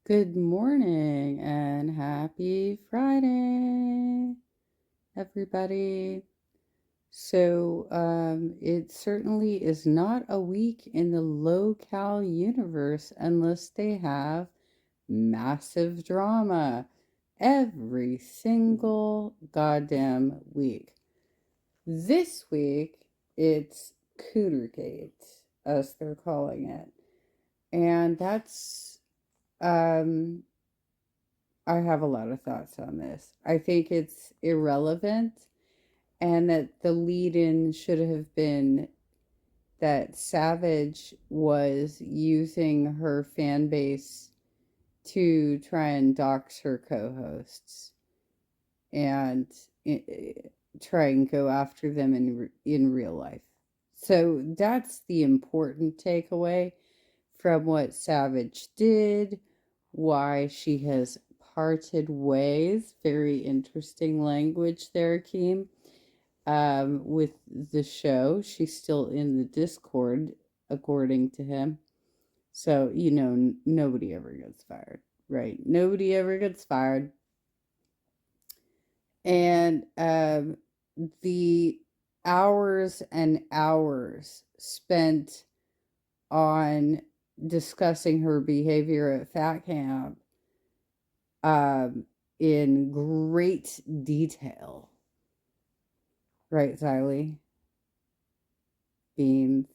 Good morning and happy Friday, everybody. It certainly is not a week in the Lolcow universe unless they have massive drama every single goddamn week. This week, it's Cootergate, as they're calling it. And um, I have a lot of thoughts on this. I think it's irrelevant and that the lead in should have been that Savage was using her fan base to try and dox her co hosts and try and go after them in real life. So that's the important takeaway from what Savage did, why she has parted ways. Very interesting language there, Keem. With the show, she's still in the Discord, according to him. So, nobody ever gets fired, right? Nobody ever gets fired. And the hours and hours spent on discussing her behavior at Fat Camp um, in great detail. Right, Xylee? Beans.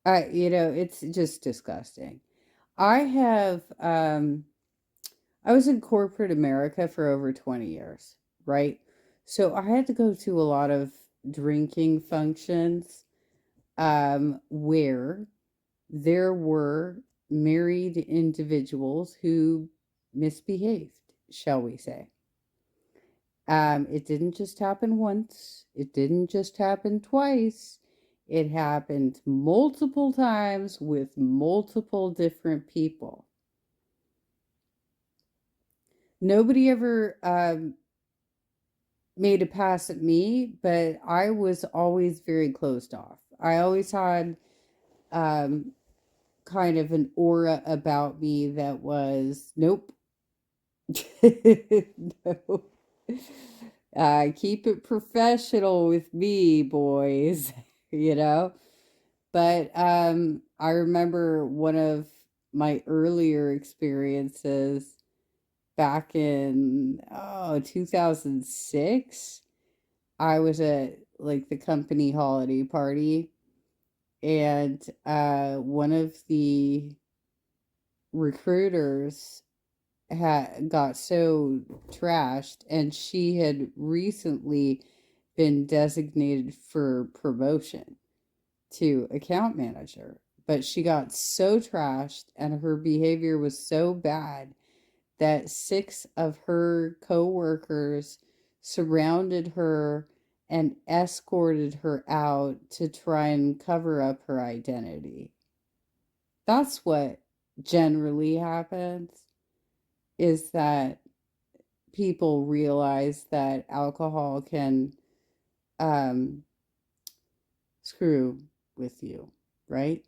It's just disgusting. I have, I was in corporate America for over 20 years, right? So I had to go to a lot of drinking functions where there were married individuals who misbehaved, shall we say. It didn't just happen once, it didn't just happen twice. It happened multiple times with multiple different people. Nobody ever made a pass at me, but I was always very closed off. I always had um, kind of an aura about me that was nope. No. Keep it professional with me, boys, you know? But I remember one of my earlier experiences back in 2006. I was at like the company holiday party, and one of the recruiters had got so trashed, and she had recently been designated for promotion to account manager, but she got so trashed and her behavior was so bad that six of her coworkers surrounded her and escorted her out to try and cover up her identity. That's what generally happens, is that people realize that alcohol can um, screw with you, right?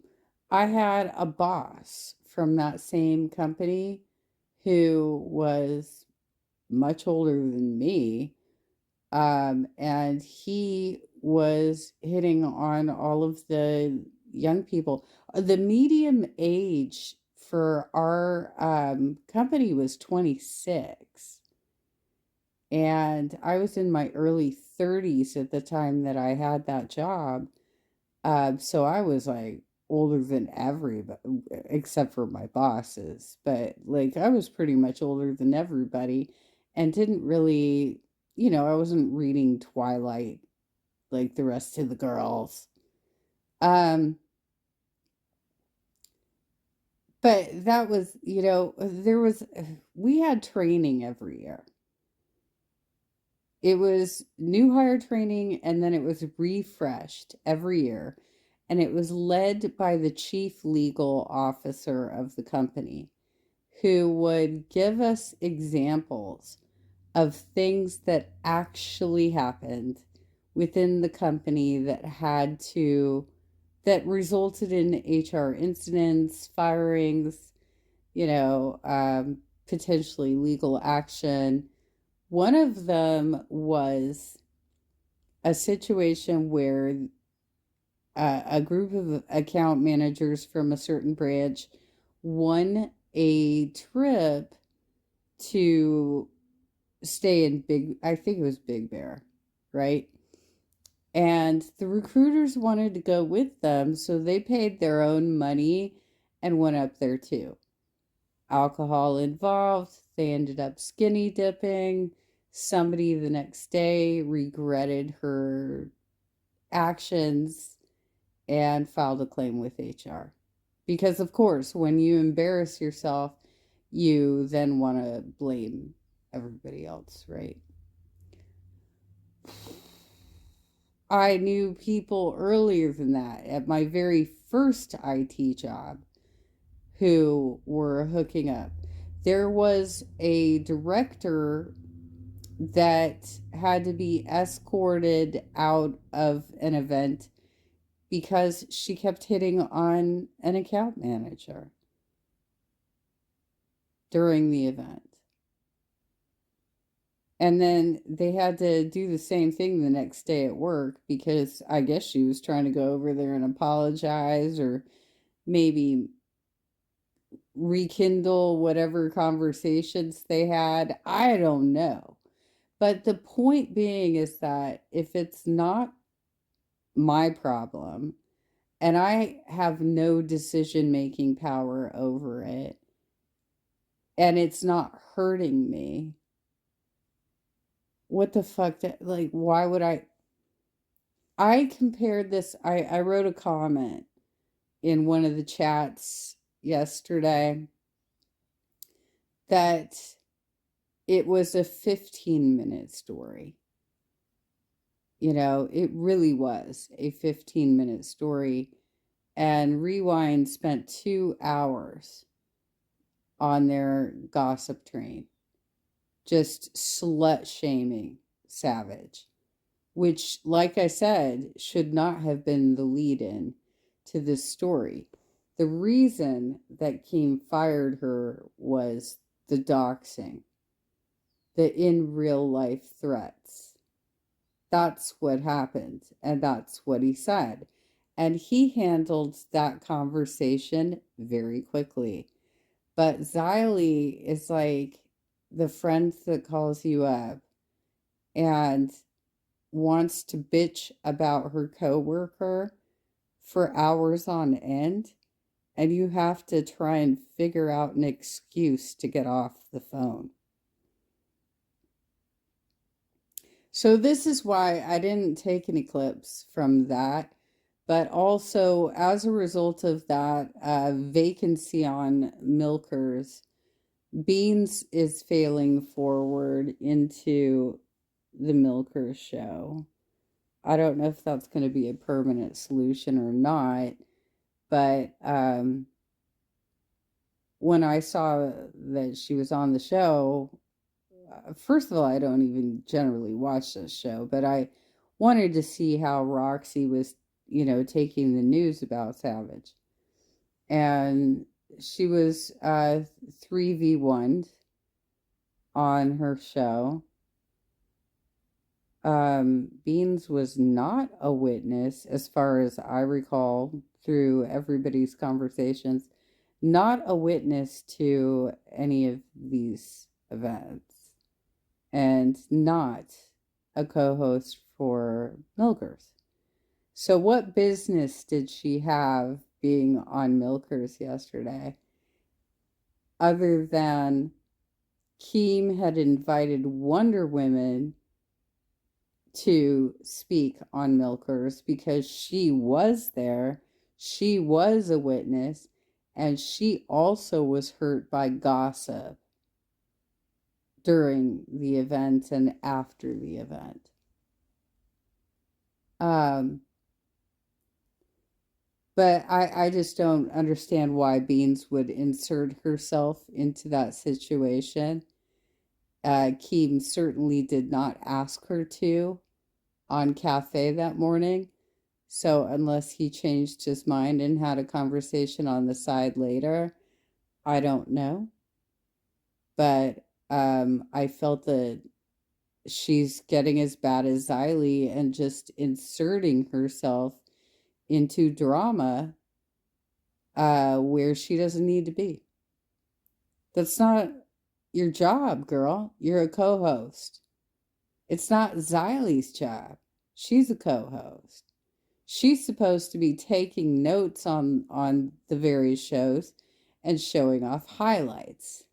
I had a boss from that same company who was much older than me, and he was hitting on all of the young people. The medium age for our company was 26, and I was in my early 30s at the time that I had that job. So I was like older than everybody, except for my bosses. But like I was pretty much older than everybody and didn't really, I wasn't reading Twilight like the rest of the girls. Um, but that was, we had training every year. It was new hire training and then it was refreshed every year. And it was led by the chief legal officer of the company, who would give us examples of things that actually happened within the company that had to that resulted in HR incidents, firings, potentially legal action. One of them was a situation where a group of account managers from a certain branch won a trip to stay in I think it was Big Bear, right? And the recruiters wanted to go with them, so they paid their own money and went up there too. Alcohol involved, they ended up skinny dipping. Somebody the next day regretted her actions and filed a claim with HR. Because, of course, when you embarrass yourself, you then want to blame everybody else, right? I knew people earlier than that at my very first IT job who were hooking up. There was a director that had to be escorted out of an event because she kept hitting on an account manager during the event. And then they had to do the same thing the next day at work because I guess she was trying to go over there and apologize or maybe rekindle whatever conversations they had. I don't know. But the point being is that if it's not my problem and I have no decision making power over it and it's not hurting me, what the fuck? Like, why would I compared this, I wrote a comment in one of the chats yesterday that it was a 15-minute story. It really was a 15-minute story. And Rewind spent 2 hours on their gossip train, just slut shaming Savage, which, like I said, should not have been the lead in to this story. The reason that Keem fired her was the doxing, the in real life threats. That's what happened, and that's what he said. And he handled that conversation very quickly. But Xylee is like the friend that calls you up and wants to bitch about her coworker for hours on end, and you have to try and figure out an excuse to get off the phone. So this is why I didn't take any clips from that, but also as a result of that vacancy on Milkers, Beans is failing forward into the Milkers show. I don't know if that's going to be a permanent solution or not, but when I saw that she was on the show, first of all, I don't even generally watch this show, but I wanted to see how Roxy was, taking the news about Savage. And she was 3v1 on her show. Beans was not a witness, as far as I recall through everybody's conversations, not a witness to any of these events, and not a co-host for Milkers. So what business did she have being on Milkers yesterday, other than Keem had invited Wonder Woman to speak on Milkers because she was there, she was a witness, and she also was hurt by gossip during the event and after the event. But I just don't understand why Beans would insert herself into that situation. Keem certainly did not ask her to on Cafe that morning. So unless he changed his mind and had a conversation on the side later, I don't know. But I felt that she's getting as bad as Xylee and just inserting herself into drama where she doesn't need to be. That's not your job, girl. You're a co host. It's not Xylee's job. She's a co host. She's supposed to be taking notes on the various shows and showing off highlights.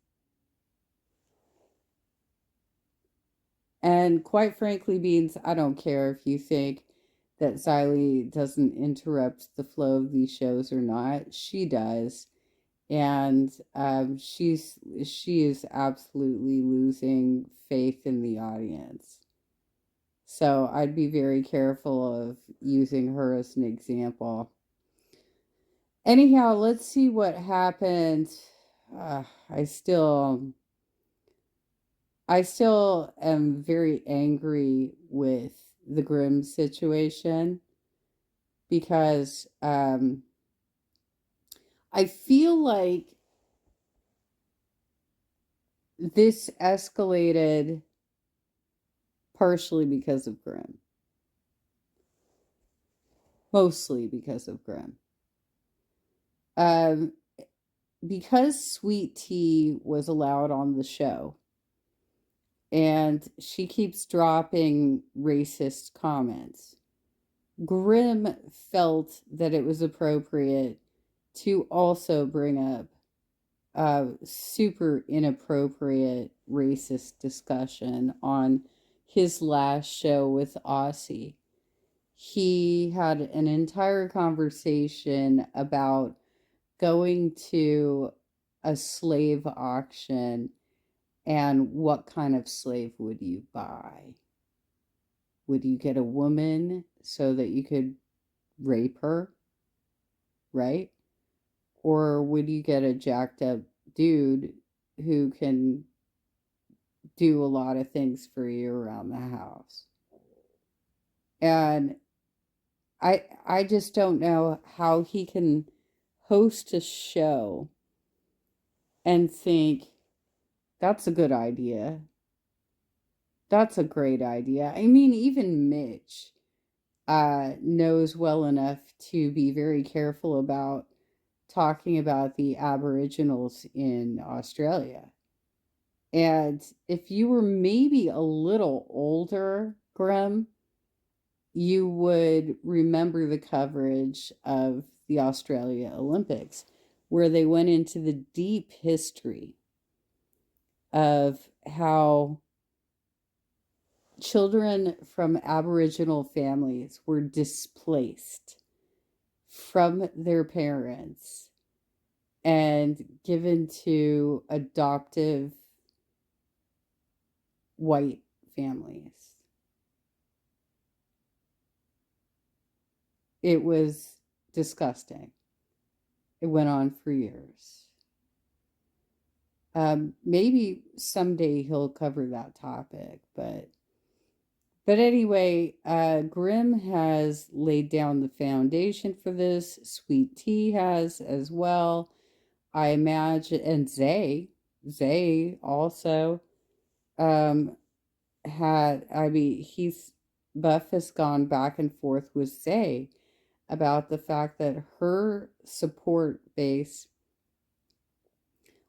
And quite frankly, Beans, I don't care if you think that Xylee doesn't interrupt the flow of these shows or not. She does. And she is absolutely losing faith in the audience. So I'd be very careful of using her as an example. Anyhow, let's see what happened. Uh, I still I still am very angry with the Grimm situation because I feel like this escalated partially because of Grimm, mostly because of Grimm. Um, because Sweet Tea was allowed on the show, and she keeps dropping racist comments, Grimm felt that it was appropriate to also bring up a super inappropriate racist discussion on his last show with Aussie. He had an entire conversation about going to a slave auction and what kind of slave would you buy? Would you get a woman so that you could rape her, right? Or would you get a jacked up dude who can do a lot of things for you around the house? And I just don't know how he can host a show and think that's a good idea. That's a great idea. I mean, even Mitch knows well enough to be very careful about talking about the Aboriginals in Australia. And if you were maybe a little older, Graham, you would remember the coverage of the Australia Olympics, where they went into the deep history of how children from Aboriginal families were displaced from their parents and given to adoptive white families. It was disgusting. It went on for years. Maybe someday he'll cover that topic, but anyway, Grimm has laid down the foundation for this. Sweet Tea has as well. I imagine, and Zay also um, had. I mean, Buff has gone back and forth with Zay about the fact that her support base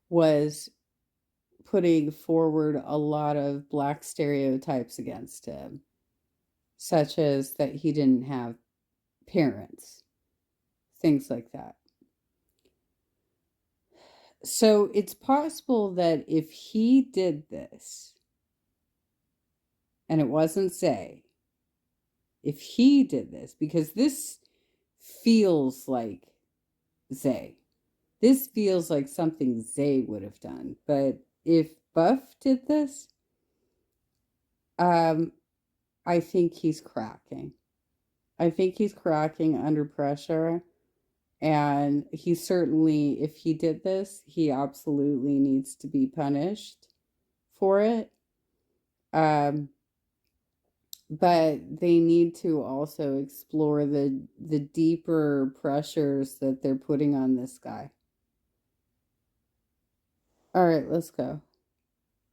was putting forward a lot of black stereotypes against him, such as that he didn't have parents, things like that. So it's possible that if he did this, and it wasn't Zay, if he did this, because this feels like Zay, this feels like something Zay would have done. But if Buff did this, I think he's cracking. I think he's cracking under pressure. And he certainly, if he did this, he absolutely needs to be punished for it. Um, but they need to also explore the deeper pressures that they're putting on this guy. All right, let's go.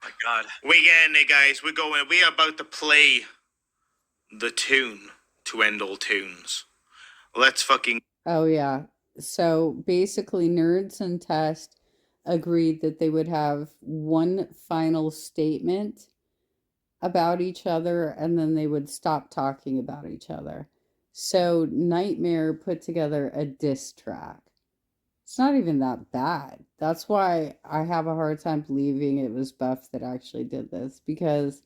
My God. We getting it, guys. We're going. We are about to play the tune to end all tunes. Let's fucking. Oh, yeah. So basically, Nerds and Test agreed that they would have one final statement about each other and then they would stop talking about each other. So Nightmare put together a diss track. It's not even that bad. That's why I have a hard time believing it was Buff that actually did this, because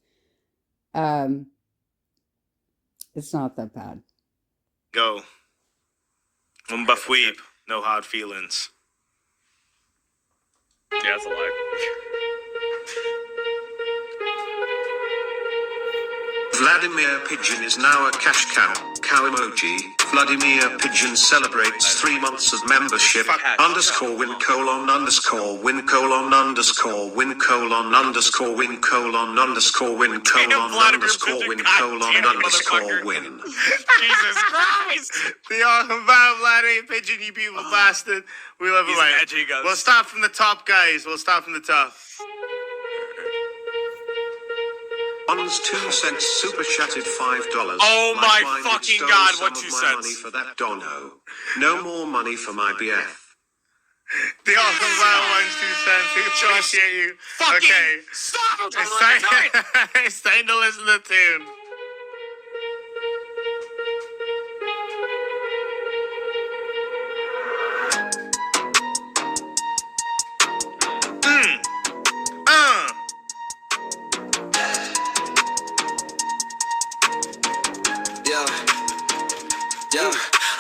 it's not that bad. Go. I'm Buff Weeb. No hard feelings. Yeah, that's a lie. Vladimir Pigeon is now a cash cow. Cow emoji. Vladimir Pigeon celebrates 3 months of membership. Underscore win colon underscore win colon underscore win colon underscore win colon underscore win colon underscore win colon underscore win. Jesus Christ! The awesome about Vladimir Pigeon, you people bastard. We love him, right? We'll start from the top, guys. We'll start from the top. One's 2 cents super chatted $5. Oh my fucking God, what 2 cents? Money for that dono. No more money for my BF. The awesome about 1 2 cents. We appreciate you. Okay. Stop! It's time to listen to the tune.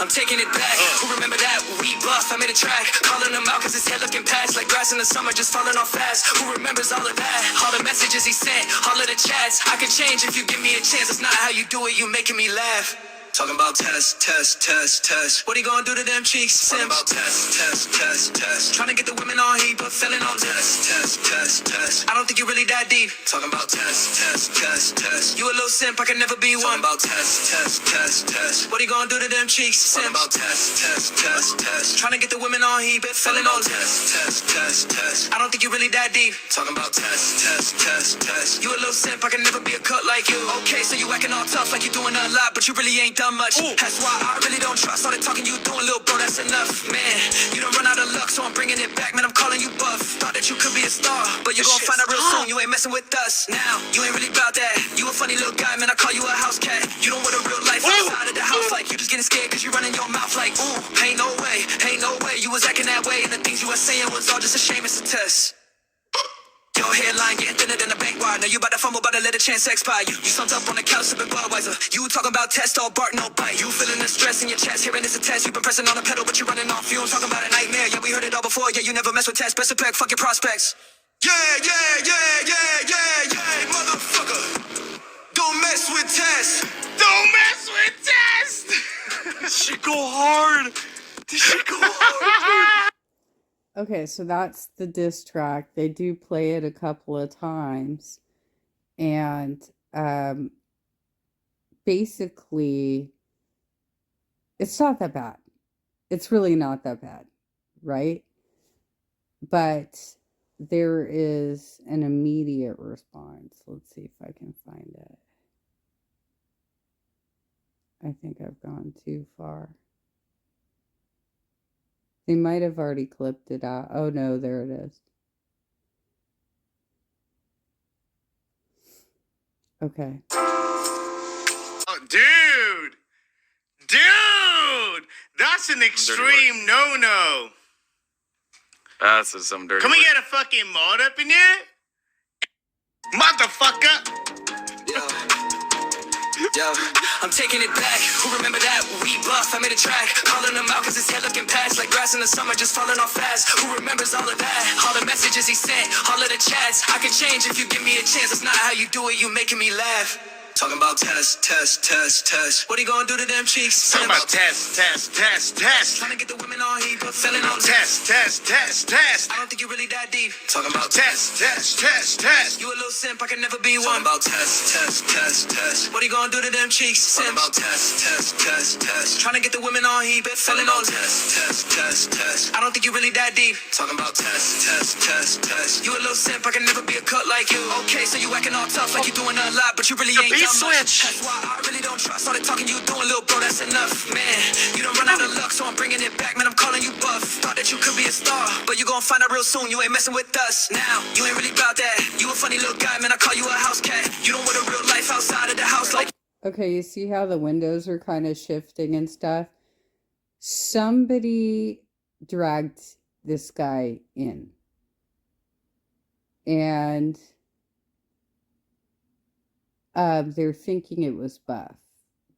I'm taking it back. Who remember that? We Buff. I made a track, calling him out cause his head looking past like grass in the summer, just falling off fast. Who remembers all of that? All the messages he sent, all of the chats. I can change if you give me a chance. It's not how you do it, you making me laugh. Talking about test. What he gonna do to them cheeks? Talking about test. Trying to get the women on heat, but failing on test. I don't think you really that deep. Talking about test. You a little simp, I can never be one. Talking about test. What he gonna do to them cheeks? Talking about test. Trying to get the women on heat, but failing on test. I don't think you really that deep. Talking about test. You a little simp, I can never be a cut like you. Okay, so you acting all tough like you doing a lot, but you really ain't done much. Ooh. That's why I really don't trust all the talking you doing, little bro, that's enough. Man, you don't run out of luck, so I'm bringing it back. Man, I'm calling you Buff. Thought that you could be a star, but you're gonna find out real soon you ain't messing with us. Now, you ain't really about that. You a funny little guy, man, I call you a house cat. You don't want a real life outside of the house, like you just getting scared cause you running your mouth like, ooh, ain't no way. You was acting that way, and the things you were saying was all just a shame, it's a test. Your headline getting thinner than a bank wire. Now you about to fumble, about to let a chance expire. You slumped up on the couch sipping Budweiser. You talking about test, all bark, no bite. You feeling the stress in your chest, hearing it's a test. You been pressing on the pedal, but you running off. You talking about a nightmare. Yeah, we heard it all before. Yeah, you never mess with tests. Best of pack, fuck your prospects. Yeah, motherfucker. Don't mess with tests. Don't mess with test. This shit go hard. Okay, so that's the diss track. They do play it a couple of times. And basically, it's not that bad. It's really not that bad, right? But there is an immediate response. Let's see if I can find it. I think I've gone too far. They might have already clipped it out. Oh no, there it is. Okay. Oh, dude! That's an extreme no-no. That's some dirty Can we work. get a fucking mod up in here? Motherfucker! Yo, I'm taking it back. Who remember that? We Buff. I made a track, calling him out cause his head looking past like grass in the summer, just falling off fast. Who remembers all of that? All the messages he sent, all of the chats. I can change if you give me a chance. It's not how you do it, you making me laugh. Talking about test. What he gonna do to them cheeks? Talking about test. Trying to get the women on heat, but Selling on Test. I don't think you're really that deep. Talking about Test. You a little simp, I can never be one. Talking about test. What are you gonna do to them cheeks? Talking about test. Trying to get the women on heat, but selling on test. I don't think you're really that deep. Talking about test. You a little simp, I can never be a cut like you. Okay, so you acting all tough like you doing a lot, but you really ain't beat done much. switch. That's why I really don't trust all the talking you doing, little bro. That's enough, man. You don't run out of luck, so I'm bringing it back, man. I'm calling you buff. Thought that you could be a star, but you gon' find out real soon. You ain't messing with us now. You ain't really about that. You a funny little guy, man. I call you a house cat. You don't want a real life outside of the house like. Okay, you see how the windows are kind of shifting and stuff? Somebody dragged this guy in. And they're thinking it was Buff.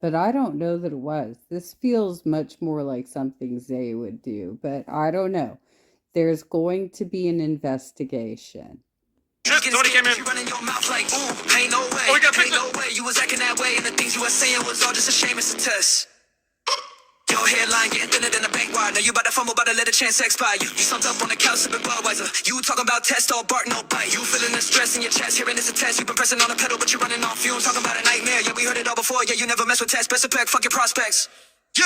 But I don't know that it was. This feels much more like something Zay would do, but I don't know. There's going to be an investigation. Somebody came in. You running your mouth like, ooh, ain't no way. Oh, we got Ain't pictures. no way. You was acting that way, and the things you were saying was all just a shame. It's a test. Your hairline getting thinner than a bank wire. Now you about to fumble, about to let a chance expire. You slumped up on the couch sipping Budweiser. You talking about test, all bark, no bite. You feeling the stress in your chest, hearing it's a test. You've been pressing on the pedal, but you're running on fumes. Talking about a nightmare. Yeah, we heard it all before. Yeah, you never mess with tests. Best of pack, fuck your prospects. Yeah,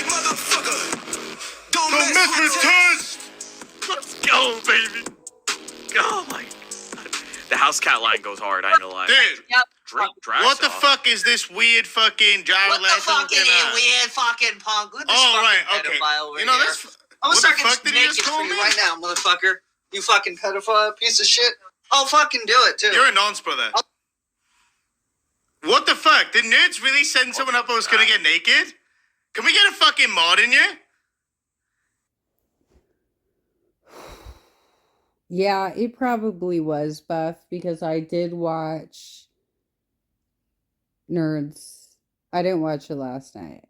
motherfucker. Don't mess with test. Let's go, baby. Oh my god. The house cat line goes hard, I ain't gonna lie. Dude, Yep. Drag what the off. fuck is this weird fucking Jared What the Leto fucking looking at? weird fucking punk? Who this Oh, fucking right, okay. pedophile over You know, here? that's... I'm What gonna the start fuck did getting he naked just for call you me? right now, motherfucker. You fucking pedophile piece of shit. I'll fucking do it, too. You're a nonce, brother. What the fuck? Did Nerds really send someone up who was gonna get naked? Can we get a fucking mod in here? Yeah, it probably was Buff because I did watch Nerds. I didn't watch it last night.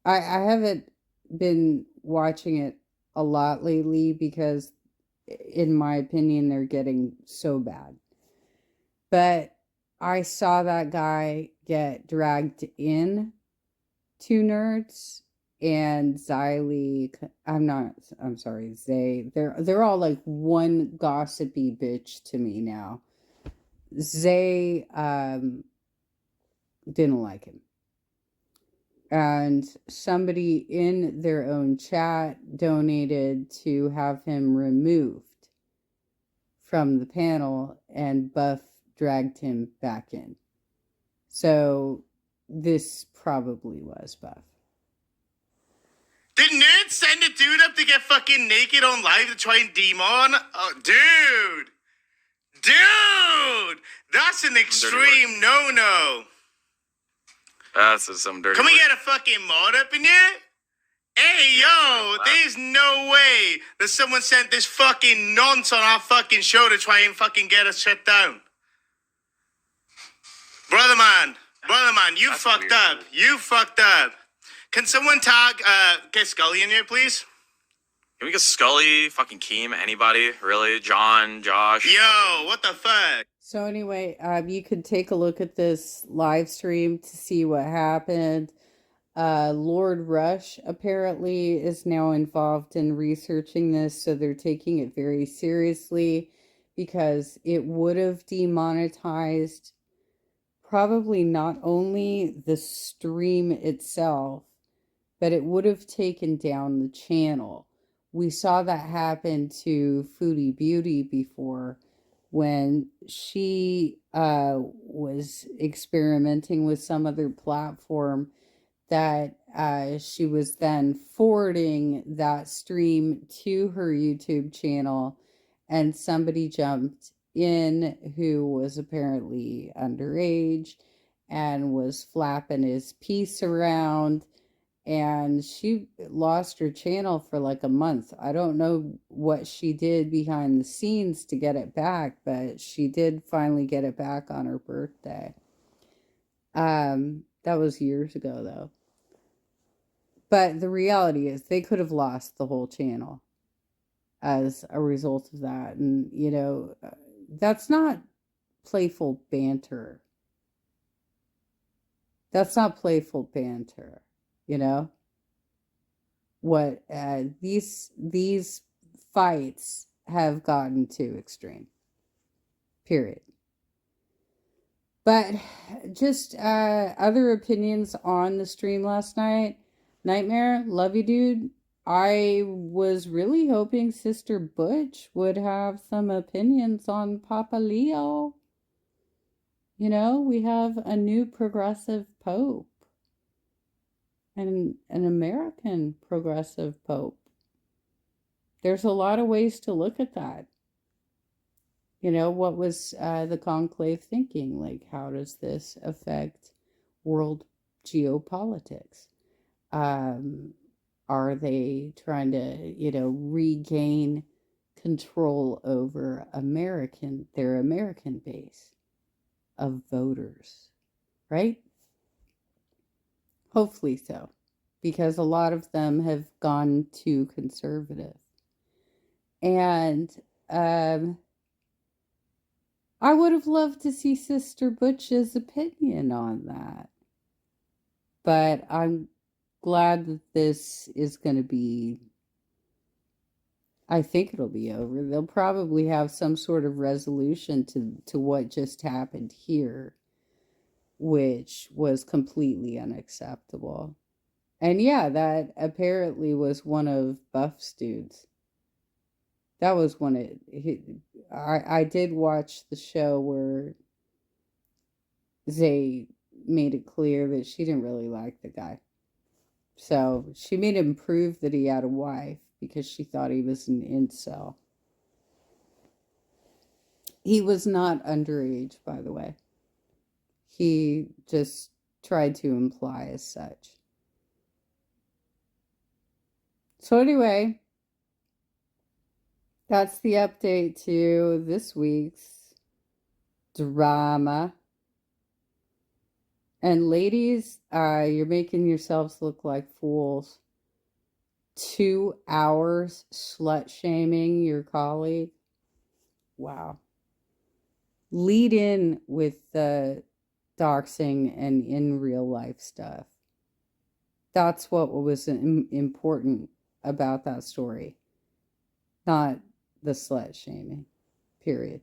I haven't been watching it a lot lately because, in my opinion, they're getting so bad. But I saw that guy get dragged in to Nerds, and Zay. They're all like one gossipy bitch to me now. Zay didn't like him. And somebody in their own chat donated to have him removed from the panel, and Buff dragged him back in. So this probably was Buff. Did Nerds send a dude up to get fucking naked on live to try and demon? Oh, dude! Dude! That's an extreme no-no. That's some dirty Can we work. get a fucking mod up in here? Hey, yo, there's no way that someone sent this fucking nonce on our fucking show to try and fucking get us shut down. Brother man, you That's fucked weird. up. You fucked up. Can someone tag, get Scully in here, please? Can we get Scully, fucking Keem, anybody? Really? John, Josh? Yo, what the fuck? So anyway, you could take a look at this live stream to see what happened. Lord Rush apparently is now involved in researching this, so they're taking it very seriously because it would have demonetized probably not only the stream itself, but it would have taken down the channel. We saw that happen to Foodie Beauty before when she was experimenting with some other platform that she was then forwarding that stream to her YouTube channel, and somebody jumped in who was apparently underage and was flapping his piece around, and she lost her channel for like a month. I don't know what she did behind the scenes to get it back, but she did finally get it back on her birthday. That was years ago though. But the reality is they could have lost the whole channel as a result of that. And, you know, that's not playful banter. That's not playful banter, you know? what these fights have gotten too extreme. Period. But just other opinions on the stream last night. Nightmare, love you, dude. I was really hoping Sister Butch would have some opinions on Papa Leo. You know, we have a new progressive pope and an American progressive pope. There's a lot of ways to look at that. You know, what was the conclave thinking? Like, how does this affect world geopolitics? Are they trying to, regain control over their American base of voters, right? Hopefully so, because a lot of them have gone too conservative. And I would have loved to see Sister Butch's opinion on that. But I'm glad that this is going to be, I think it'll be over. They'll probably have some sort of resolution to what just happened here, which was completely unacceptable. And yeah, that apparently was one of Buff's dudes. That was one of I did watch the show where Zay made it clear that she didn't really like the guy. So she made him prove that he had a wife because she thought he was an incel. He was not underage, by the way. He just tried to imply as such. So anyway, that's the update to this week's drama. And ladies, you're making yourselves look like fools. 2 hours slut shaming your colleague. Wow. Lead in with the doxing and in real life stuff. That's what was important about that story. Not the slut shaming. Period.